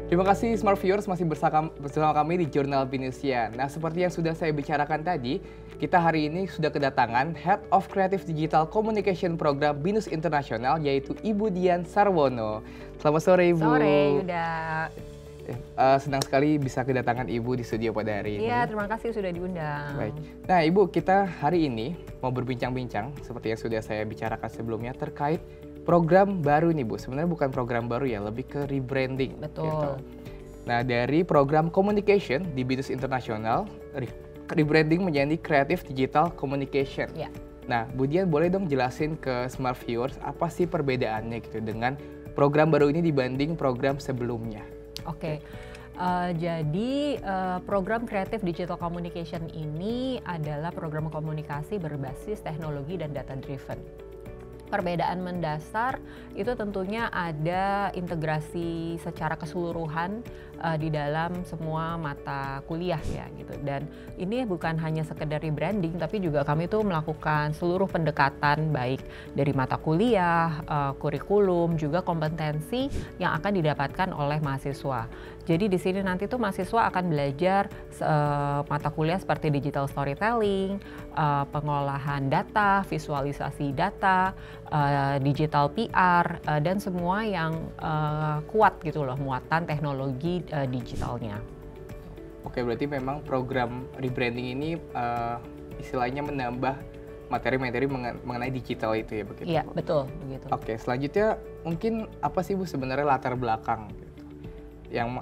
Terima kasih Smart Viewers masih bersama kami di Jurnal Binusya. Nah, seperti yang sudah saya bicarakan tadi, kita hari ini sudah kedatangan Head of Creative Digital Communication Program BINUS Internasional, yaitu Ibu Dian Sarwono. Selamat sore, Ibu. Sore, Yuda. Senang sekali bisa kedatangan Ibu di studio pada hari ini. Iya, terima kasih sudah diundang. Baik. Nah, Ibu, kita hari ini mau berbincang-bincang seperti yang sudah saya bicarakan sebelumnya terkait program baru nih, Bu. Sebenarnya bukan program baru ya, lebih ke rebranding. Betul. Gitu. Nah, dari program communication di BINUS Internasional, rebranding menjadi Creative Digital Communication. Ya. Nah, Bu Dian boleh dong jelasin ke Smart Viewers apa sih perbedaannya gitu dengan program baru ini dibanding program sebelumnya? Oke. Jadi program Creative Digital Communication ini adalah program komunikasi berbasis teknologi dan data driven. Perbedaan mendasar itu tentunya ada integrasi secara keseluruhan di dalam semua mata kuliah ya gitu. Dan ini bukan hanya sekedar rebranding, tapi juga kami tuh melakukan seluruh pendekatan baik dari mata kuliah, kurikulum, juga kompetensi yang akan didapatkan oleh mahasiswa. Jadi di sini nanti tuh mahasiswa akan belajar mata kuliah seperti digital storytelling, pengolahan data, visualisasi data, digital PR, dan semua yang kuat gitu loh, muatan teknologi digitalnya. Oke, berarti memang program rebranding ini istilahnya menambah materi-materi mengenai digital itu ya, begitu? Iya, betul begitu. Oke, selanjutnya mungkin apa sih Bu sebenarnya latar belakang yang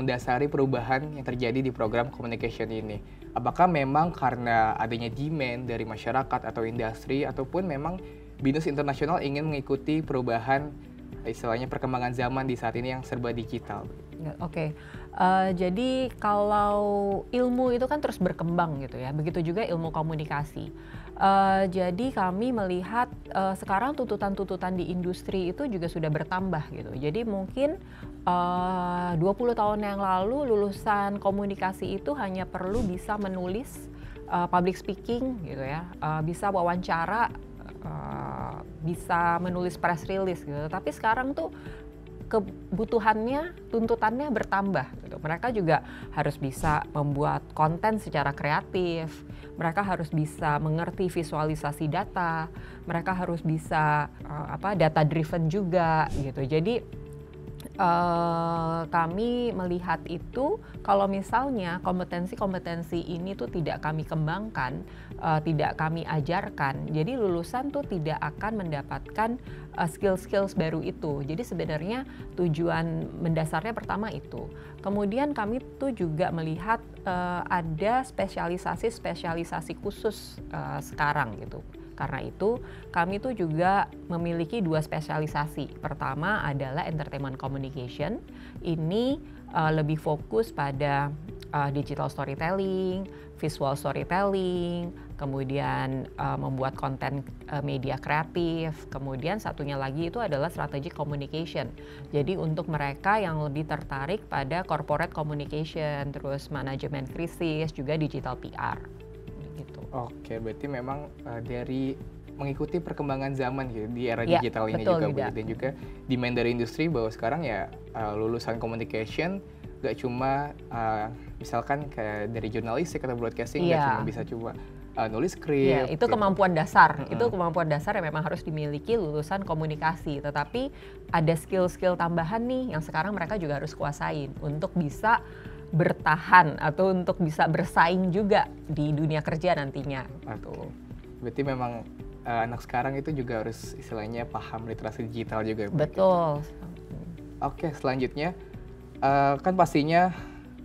mendasari perubahan yang terjadi di program communication ini? Apakah memang karena adanya demand dari masyarakat atau industri, ataupun memang BINUS Internasional ingin mengikuti perubahan istilahnya perkembangan zaman di saat ini yang serba digital? Oke. Jadi kalau ilmu itu kan terus berkembang gitu ya, begitu juga ilmu komunikasi. Jadi kami melihat sekarang tuntutan-tuntutan di industri itu juga sudah bertambah gitu. Jadi mungkin 20 tahun yang lalu lulusan komunikasi itu hanya perlu bisa menulis, public speaking gitu ya, bisa wawancara, bisa menulis press release gitu. Tapi sekarang tuh kebutuhannya, tuntutannya bertambah gitu. Mereka juga harus bisa membuat konten secara kreatif, mereka harus bisa mengerti visualisasi data, mereka harus bisa data driven juga gitu. Jadi kami melihat itu kalau misalnya kompetensi-kompetensi ini tuh tidak kami kembangkan, tidak kami ajarkan, jadi lulusan tuh tidak akan mendapatkan skill-skills baru itu. Jadi sebenarnya tujuan mendasarnya pertama itu. Kemudian kami tuh juga melihat ada spesialisasi khusus sekarang gitu. Karena itu kami tuh juga memiliki 2 spesialisasi. Pertama adalah entertainment communication. Ini lebih fokus pada digital storytelling, visual storytelling, kemudian membuat konten media kreatif. Kemudian satunya lagi itu adalah strategic communication. Jadi untuk mereka yang lebih tertarik pada corporate communication, terus manajemen krisis, juga digital PR. Gitu. Oke, berarti memang dari mengikuti perkembangan zaman gitu di era Ya, digital ini betul, juga Bu, juga. dan juga demand dari industri bahwa sekarang ya lulusan communication gak cuma misalkan kayak dari jurnalistik atau broadcasting gak cuma bisa nulis skrip. Ya, itu gitu. kemampuan dasar. Itu kemampuan dasar yang memang harus dimiliki lulusan komunikasi. Tetapi ada skill-skill tambahan nih yang sekarang mereka juga harus kuasain untuk bisa bertahan atau untuk bisa bersaing juga di dunia kerja nantinya. Berarti memang anak sekarang itu juga harus istilahnya paham literasi digital juga. Betul. Gitu. Oke, selanjutnya kan pastinya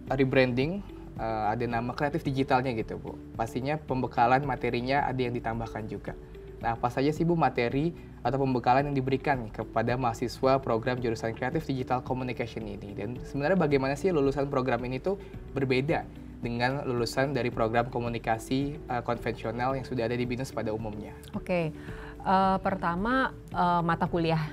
rebranding ada nama kreatif digitalnya gitu Bu. Pastinya pembekalan materinya ada yang ditambahkan juga. Nah, apa saja sih Bu materi atau pembekalan yang diberikan kepada mahasiswa program jurusan Creative Digital Communication ini? Dan sebenarnya bagaimana sih lulusan program ini tuh berbeda dengan lulusan dari program komunikasi konvensional yang sudah ada di BINUS pada umumnya? Oke. Pertama mata kuliah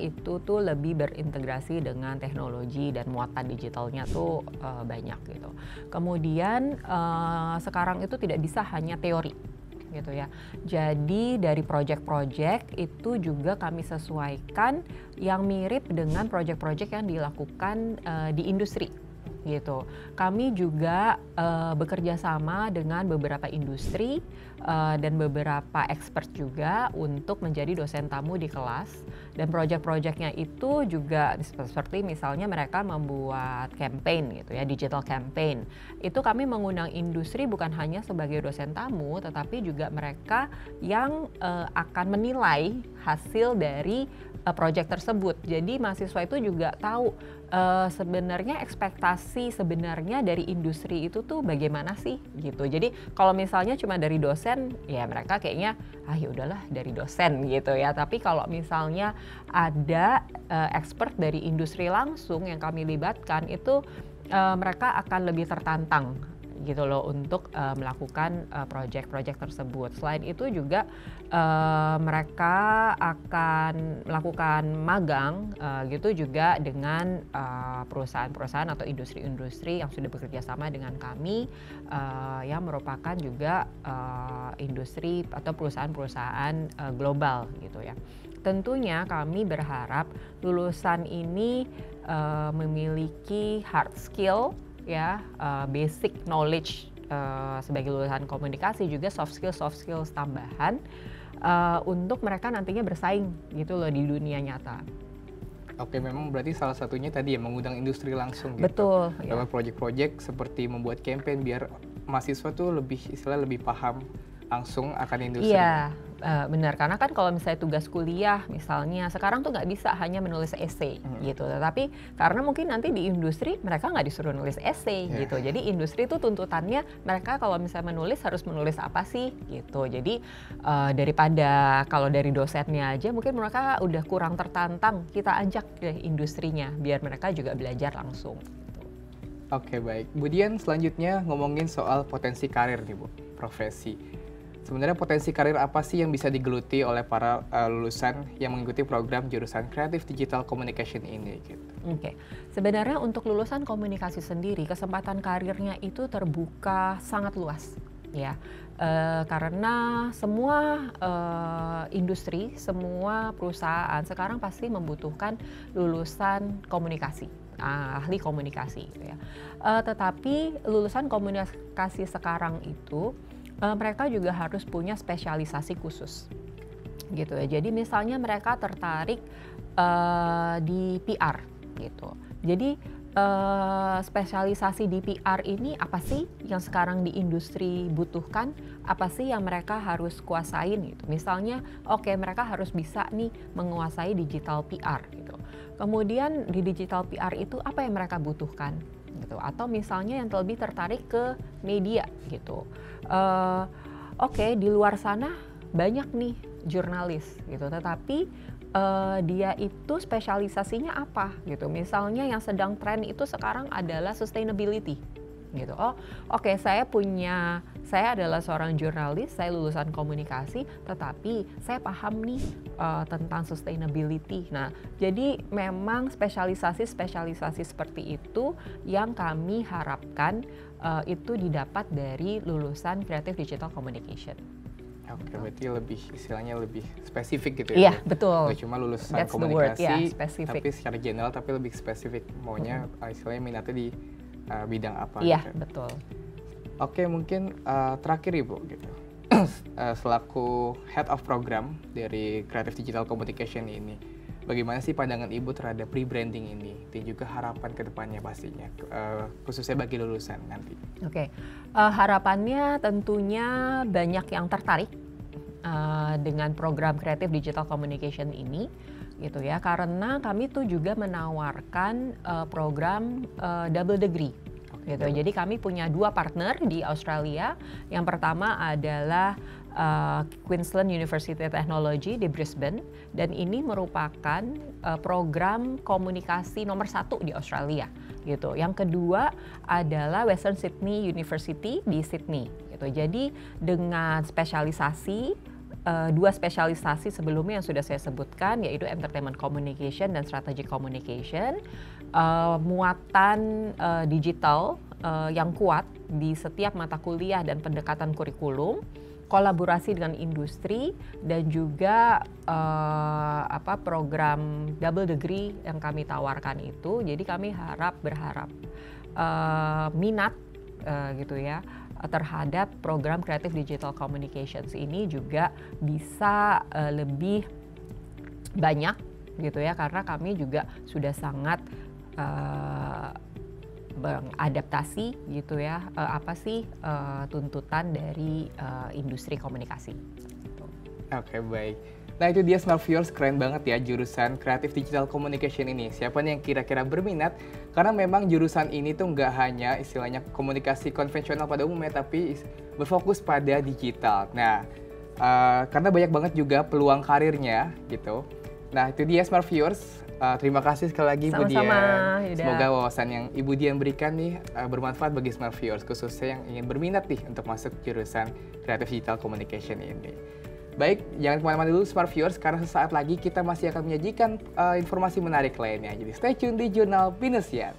itu tuh lebih berintegrasi dengan teknologi dan muatan digitalnya tuh banyak gitu. Kemudian sekarang itu tidak bisa hanya teori gitu ya. Jadi dari project-project itu juga kami sesuaikan yang mirip dengan project-project yang dilakukan di industri gitu. Kami juga bekerja sama dengan beberapa industri dan beberapa expert juga untuk menjadi dosen tamu di kelas, dan project-projectnya itu juga seperti misalnya mereka membuat campaign gitu ya, digital campaign. Itu kami mengundang industri bukan hanya sebagai dosen tamu, tetapi juga mereka yang akan menilai hasil dari project tersebut. Jadi mahasiswa itu juga tahu sebenarnya ekspektasi sebenarnya dari industri itu tuh bagaimana sih gitu. Jadi kalau misalnya cuma dari dosen, ya mereka kayaknya ya udahlah dari dosen gitu ya. Tapi kalau misalnya ada expert dari industri langsung yang kami libatkan, itu mereka akan lebih tertantang gitu loh untuk melakukan project-project tersebut. Selain itu juga mereka akan melakukan magang gitu juga dengan perusahaan-perusahaan atau industri-industri yang sudah bekerja sama dengan kami, yang merupakan juga industri atau perusahaan-perusahaan global gitu ya. Tentunya kami berharap lulusan ini memiliki hard skill ya, basic knowledge sebagai lulusan komunikasi, juga soft skills tambahan untuk mereka nantinya bersaing gitu loh di dunia nyata. Oke, memang berarti salah satunya tadi ya mengundang industri langsung gitu. Betul. Lewat project-project seperti membuat campaign biar mahasiswa tuh lebih paham langsung akan industri. Iya, benar. Karena kan kalau misalnya tugas kuliah misalnya sekarang tuh nggak bisa hanya menulis essay gitu. Tetapi karena mungkin nanti di industri mereka nggak disuruh nulis essay gitu. Jadi industri itu tuntutannya mereka kalau misalnya menulis harus menulis apa sih gitu. Jadi daripada kalau dari dosennya aja mungkin mereka udah kurang tertantang, kita ajak deh industrinya biar mereka juga belajar langsung. Oke, baik. Kemudian selanjutnya ngomongin soal potensi karir nih Bu, profesi. Sebenarnya potensi karir apa sih yang bisa digeluti oleh para lulusan yang mengikuti program jurusan Creative Digital Communication ini gitu? Oke, sebenarnya untuk lulusan komunikasi sendiri kesempatan karirnya itu terbuka sangat luas ya, karena semua industri, semua perusahaan sekarang pasti membutuhkan lulusan komunikasi, ahli komunikasi gitu ya. Tetapi lulusan komunikasi sekarang itu mereka juga harus punya spesialisasi khusus gitu ya. Jadi misalnya mereka tertarik di PR gitu. Jadi spesialisasi di PR ini apa sih yang sekarang di industri butuhkan? Apa sih yang mereka harus kuasain gitu. Misalnya mereka harus bisa nih menguasai digital PR gitu. Kemudian di digital PR itu apa yang mereka butuhkan gitu. Atau misalnya yang lebih tertarik ke media gitu. Di luar sana banyak nih jurnalis gitu, tetapi dia itu spesialisasinya apa gitu. Misalnya yang sedang tren itu sekarang adalah sustainability gitu. Saya adalah seorang jurnalis, saya lulusan komunikasi, tetapi saya paham nih tentang sustainability. Nah, jadi memang spesialisasi seperti itu yang kami harapkan itu didapat dari lulusan Creative Digital Communication. Oke, berarti istilahnya lebih spesifik gitu ya? Iya, betul. Nggak cuma lulusan That's komunikasi, specific. tapi secara general tapi lebih spesifik. Maunya istilahnya minatnya di bidang apa? Iya, gitu. betul. Oke, mungkin terakhir Ibu gitu. Selaku Head of Program dari Creative Digital Communication ini, bagaimana sih pandangan Ibu terhadap rebranding ini dan juga harapan ke depannya pastinya, khususnya bagi lulusan nanti? Oke, harapannya tentunya banyak yang tertarik dengan program Creative Digital Communication ini gitu ya, karena kami tuh juga menawarkan program double degree gitu. Jadi kami punya 2 partner di Australia. Yang pertama adalah Queensland University Technology di Brisbane, dan ini merupakan program komunikasi nomor 1 di Australia gitu. Yang kedua adalah Western Sydney University di Sydney gitu. Jadi dengan spesialisasi 2 spesialisasi sebelumnya yang sudah saya sebutkan, yaitu Entertainment Communication dan Strategic Communication, muatan digital yang kuat di setiap mata kuliah dan pendekatan kurikulum, kolaborasi dengan industri dan juga program double degree yang kami tawarkan itu. Jadi kami berharap minat gitu ya terhadap program Creative Digital Communications ini juga bisa lebih banyak gitu ya, karena kami juga sudah sangat mengadaptasi gitu ya apa sih tuntutan dari industri komunikasi. Oke, baik. Nah itu dia Smart Viewers, keren banget ya jurusan Creative Digital Communication ini. Siapa nih yang kira-kira berminat? Karena memang jurusan ini tuh nggak hanya istilahnya komunikasi konvensional pada umumnya, tapi berfokus pada digital. Nah, karena banyak banget juga peluang karirnya gitu. Nah itu dia Smart Viewers. Terima kasih sekali lagi Ibu Dian. Yuda. Semoga wawasan yang Ibu Dian berikan nih bermanfaat bagi Smart Viewers, khususnya yang ingin berminat nih untuk masuk jurusan Creative Digital Communication ini. Baik, jangan kemana-mana dulu Smart Viewers, karena sesaat lagi kita masih akan menyajikan informasi menarik lainnya. Jadi stay tune di Jurnal Binus ya.